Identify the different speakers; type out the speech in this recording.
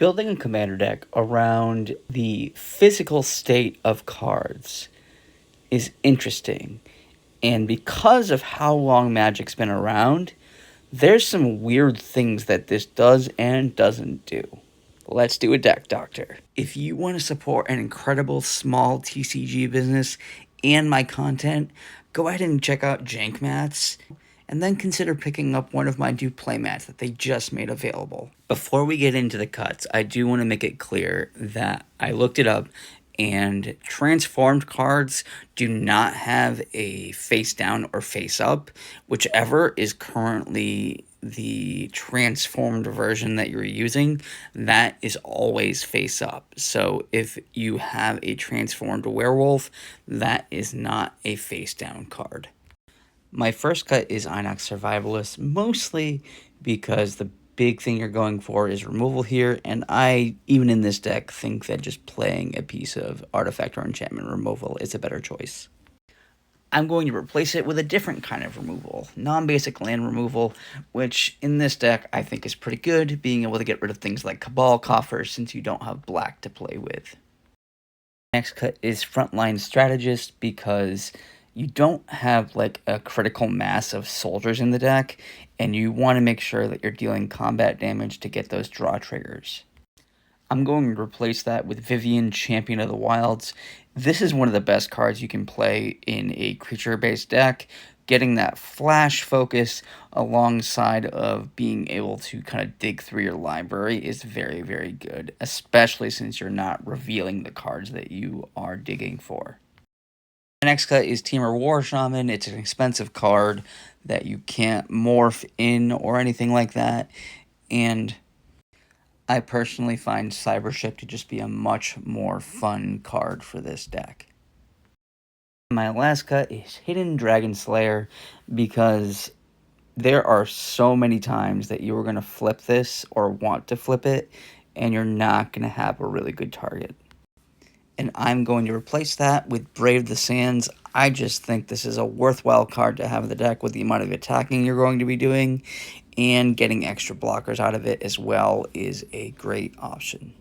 Speaker 1: Building a commander deck around the physical state of cards is interesting. And because of how long Magic's been around, there's some weird things that this does and doesn't do. Let's do a deck doctor. If you want to support an incredible small TCG business and my content, go ahead and check out JANK and then consider picking up one of my new playmats that they just made available. Before we get into the cuts, I do want to make it clear that I looked it up, and transformed cards do not have a face down or face up. Whichever is currently the transformed version that you're using, that is always face up. So if you have a transformed werewolf, that is not a face down card. My first cut is Inox Survivalist, mostly because the big thing you're going for is removal here, and I, even in this deck, think that just playing a piece of artifact or enchantment removal is a better choice. I'm going to replace it with a different kind of removal, non-basic land removal, which in this deck I think is pretty good, being able to get rid of things like Cabal Coffers since you don't have black to play with. Next cut is Frontline Strategist because you don't have like a critical mass of soldiers in the deck, and you want to make sure that you're dealing combat damage to get those draw triggers. I'm going to replace that with Vivian, Champion of the Wilds. This is one of the best cards you can play in a creature-based deck. Getting that flash focus alongside of being able to kind of dig through your library is very, very good, especially since you're not revealing the cards that you are digging for. The next cut is Temur War Shaman. It's an expensive card that you can't morph in or anything like that, and I personally find Cybership to just be a much more fun card for this deck. My last cut is Hidden Dragon Slayer because there are so many times that you are going to flip this or want to flip it, and you're not going to have a really good target. And I'm going to replace that with Brave the Sands. I just think this is a worthwhile card to have in the deck with the amount of attacking you're going to be doing, and getting extra blockers out of it as well is a great option.